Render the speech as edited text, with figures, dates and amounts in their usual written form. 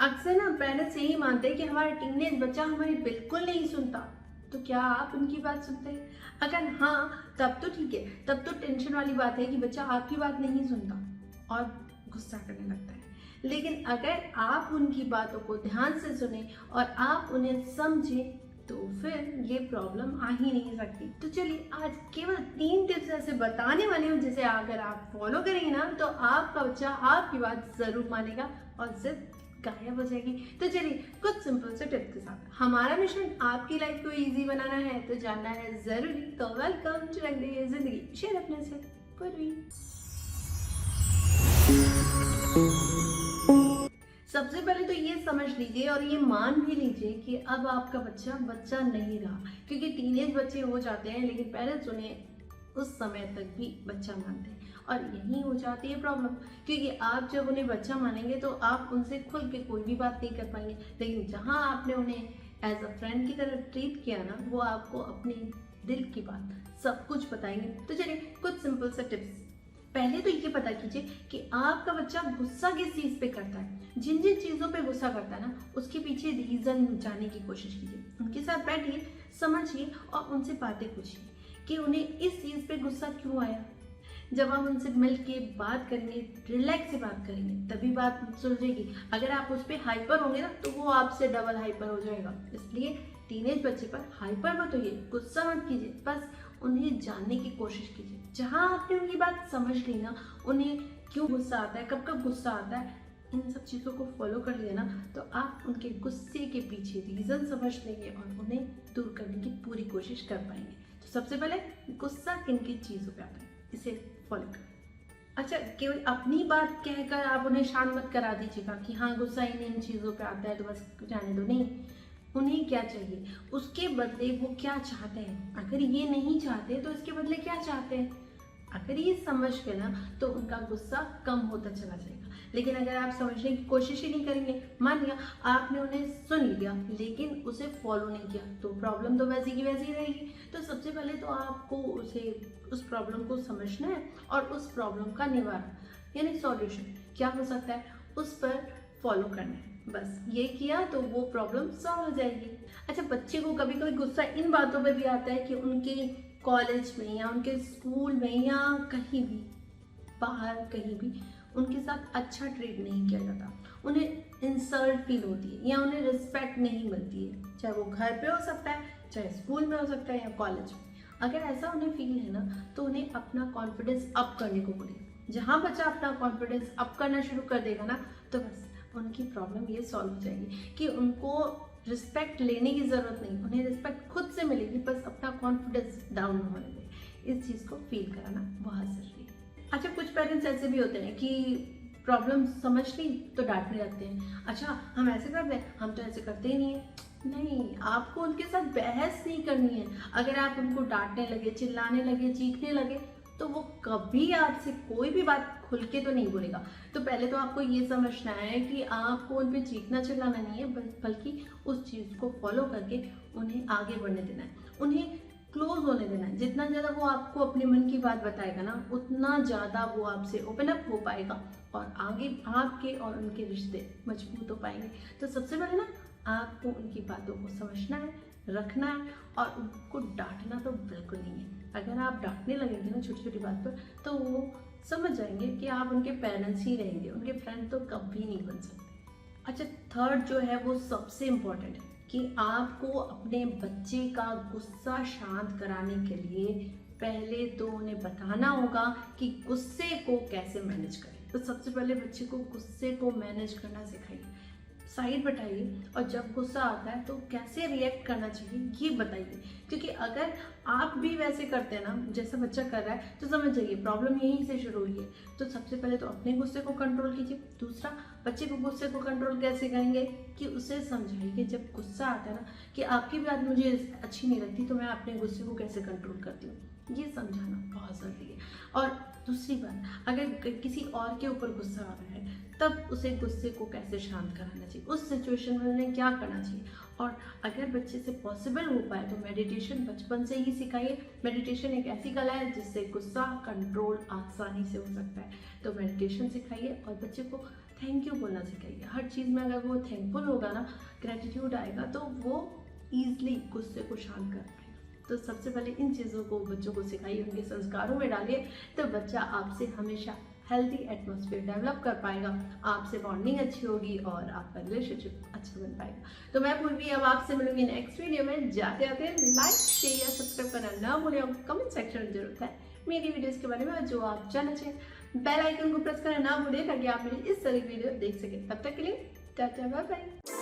अक्सर ना पेरेंट्स यही मानते हैं कि हमारा टीनेज बच्चा हमारी बिल्कुल नहीं सुनता। तो क्या आप उनकी बात सुनते हैं? अगर हाँ, तब तो ठीक है, तब तो टेंशन वाली बात है कि बच्चा आपकी बात नहीं सुनता और गुस्सा करने लगता है। लेकिन अगर आप उनकी बातों को ध्यान से सुने और आप उन्हें समझें तो फिर ये प्रॉब्लम आ ही नहीं सकती। तो चलिए आज केवल 3 टिप्स ऐसे बताने वाली हूँ जिसे अगर आप फॉलो करेंगे ना तो आपका बच्चा आपकी बात जरूर मानेगा और जिद गायब हो जाएगी। तो चलिए कुछ सिंपल से टिप्स के साथ हमारा मिशन आपकी लाइफ को इजी बनाना है, तो जानना है जरूरी। तो वेलकम टू रंग दे जिंदगी, शेयर अपने से पूर्वी। सबसे पहले तो ये समझ लीजिए और ये मान भी लीजिए कि अब आपका बच्चा बच्चा नहीं रहा, क्योंकि टीनेज बच्चे हो जाते हैं लेकिन पेरेंट्स उन्हें उस समय तक भी बच्चा मानते हैं और यही हो जाती है प्रॉब्लम। क्योंकि आप जब उन्हें बच्चा मानेंगे तो आप उनसे खुल के कोई भी बात नहीं कर पाएंगे, लेकिन जहाँ आपने उन्हें एज अ फ्रेंड की तरह ट्रीट किया ना, वो आपको अपने दिल की बात सब कुछ बताएंगे। तो चलिए कुछ सिंपल से टिप्स। पहले तो ये पता कीजिए कि आपका बच्चा गुस्सा किस चीज पे करता है। जिन जिन चीजों पे गुस्सा करता है ना, उसके पीछे रीजन जानने की कोशिश कीजिए। उनके साथ बैठिए, समझिए और उनसे बातें पूछिए कि उन्हें इस चीज पे गुस्सा क्यों आया। जब आप उनसे मिल के बात करेंगे, रिलैक्स से बात करेंगे, तभी बात सुलझेगी। अगर आप उस पर हाइपर होंगे ना तो वो आपसे डबल हाइपर हो जाएगा। इसलिए टीनेज बच्चे पर हाइपर मत होइए, गुस्सा मत कीजिए, बस उन्हें जानने की कोशिश कीजिए। जहाँ आपने उनकी बात समझ ली ना, उन्हें क्यों गुस्सा आता है, कब कब गुस्सा आता है, इन सब चीज़ों को फॉलो कर लिया ना, तो आप उनके गुस्से के पीछे रीज़न समझ लेंगे और उन्हें दूर करने की पूरी कोशिश कर पाएंगे। तो सबसे पहले गुस्सा किन किन चीज़ों पे आता है, इसे फॉलो करें। अच्छा, केवल अपनी बात कहकर आप उन्हें शांत मत करा दीजिएगा कि हाँ गुस्सा इन इन चीज़ों पे आता है तो बस जाने दो। नहीं, उन्हें क्या चाहिए, उसके बदले वो क्या चाहते हैं। अगर ये नहीं चाहते तो इसके बदले क्या चाहते हैं। अगर ये समझ गए ना तो उनका गुस्सा कम होता चला जाएगा। लेकिन अगर आप समझने की कोशिश ही नहीं करेंगे, मान लिया आपने उन्हें सुन लिया लेकिन उसे फॉलो नहीं किया, तो प्रॉब्लम तो वैसी की वैसी ही रहेगी। तो सबसे पहले तो आपको उस प्रॉब्लम को समझना है और उस प्रॉब्लम का निवारण यानी सॉल्यूशन क्या हो सकता है उस पर फॉलो करना है। बस ये किया तो वो प्रॉब्लम सॉल्व हो जाएगी। अच्छा, बच्चे को कभी कभी गुस्सा इन बातों पे भी आता है कि उनके कॉलेज में या उनके स्कूल में या कहीं भी बाहर कहीं भी उनके साथ अच्छा ट्रीट नहीं किया जाता, उन्हें इंसल्ट फील होती है या उन्हें रिस्पेक्ट नहीं मिलती है। चाहे वो घर पे हो सकता है, चाहे स्कूल में हो सकता है या कॉलेज में। अगर ऐसा उन्हें फील है ना तो उन्हें अपना कॉन्फिडेंस अप करने को बोलिए। जहाँ बच्चा अपना कॉन्फिडेंस अप करना शुरू कर देगा ना तो बस उनकी प्रॉब्लम ये सॉल्व हो जाएगी कि उनको रिस्पेक्ट लेने की ज़रूरत नहीं, उन्हें रिस्पेक्ट खुद से मिलेगी। बस अपना कॉन्फिडेंस डाउन होने में इस चीज़ को फील कराना बहुत ज़रूरी है। अच्छा, कुछ पेरेंट्स ऐसे भी होते हैं कि प्रॉब्लम समझ ली तो डांटने लगते हैं। अच्छा, हम ऐसे करते हैं, हम तो ऐसे करते ही नहीं है। नहीं, आपको उनके साथ बहस नहीं करनी है। अगर आप उनको डांटने लगे, चिल्लाने लगे, चीखने लगे तो वो कभी आपसे कोई भी बात खुल के तो नहीं बोलेगा। तो पहले तो आपको ये समझना है कि आपको उन पे चीखना चिल्लाना नहीं है, बल्कि उस चीज़ को फॉलो करके उन्हें आगे बढ़ने देना है, उन्हें क्लोज होने देना है। जितना ज़्यादा वो आपको अपने मन की बात बताएगा ना, उतना ज़्यादा वो आपसे ओपन अप हो पाएगा और आगे आपके और उनके रिश्ते मजबूत हो पाएंगे। तो सबसे पहले ना आपको उनकी बातों को समझना है, रखना है और उनको डांटना तो बिल्कुल नहीं है। अगर आप डांटने लगेंगे ना छोटी छोटी बात पर तो वो समझ जाएंगे कि आप उनके पेरेंट्स ही रहेंगे, उनके फ्रेंड तो कभी नहीं बन सकते। अच्छा, थर्ड जो है वो सबसे इम्पोर्टेंट है कि आपको अपने बच्चे का गुस्सा शांत कराने के लिए पहले तो उन्हें बताना होगा कि गुस्से को कैसे मैनेज करें। तो सबसे पहले बच्चे को गुस्से को मैनेज करना सिखाइए, साइड बैठाइए और जब गुस्सा आता है तो कैसे रिएक्ट करना चाहिए ये बताइए। क्योंकि अगर आप भी वैसे करते हैं ना जैसा बच्चा कर रहा है तो समझ जाइए प्रॉब्लम यहीं से शुरू हुई है। तो सबसे पहले तो अपने गुस्से को कंट्रोल कीजिए। दूसरा, बच्चे को गुस्से को कंट्रोल कैसे करेंगे कि उसे समझाइए जब गुस्सा आता है ना कि आपकी बात मुझे अच्छी नहीं लगती तो मैं अपने गुस्से को कैसे कंट्रोल करती हूँ, ये समझाना बहुत ज़रूरी है। और दूसरी बात, अगर किसी और के ऊपर गुस्सा आ रहा है तब उसे गुस्से को कैसे शांत कराना चाहिए, उस सिचुएशन में उन्हें क्या करना चाहिए। और अगर बच्चे से पॉसिबल हो पाए तो मेडिटेशन बचपन से ही सिखाइए। मेडिटेशन एक ऐसी कला है जिससे गुस्सा कंट्रोल आसानी से हो सकता है। तो मेडिटेशन सिखाइए और बच्चे को थैंक यू बोलना सिखाइए। हर चीज़ में अगर वो थैंकफुल होगा ना, ग्रेटिट्यूड आएगा, तो वो ईजिली गुस्से को शांत कर पाएगा। तो सबसे पहले इन चीज़ों को बच्चों को सिखाइए, उनके संस्कारों में डालिए, तो बच्चा आपसे हमेशा हेल्दी एटमॉस्फेयर डेवलप कर पाएगा, आपसे बॉन्डिंग अच्छी होगी और आपका रिलेशनशिप अच्छा बन पाएगा। तो मैं पूर्वी अब आपसे मिलूंगी नेक्स्ट वीडियो में। जाते आते लाइक शेयर सब्सक्राइब करना ना भूलें और कमेंट सेक्शन में जरूर है मेरी वीडियोस के बारे में जो आप जानना चाहिए। बेल आइकन को प्रेस करना ना भूलें ताकि आप मेरी इस तरह की वीडियो देख सकें। तब तक के लिए टाटा बाय बाय।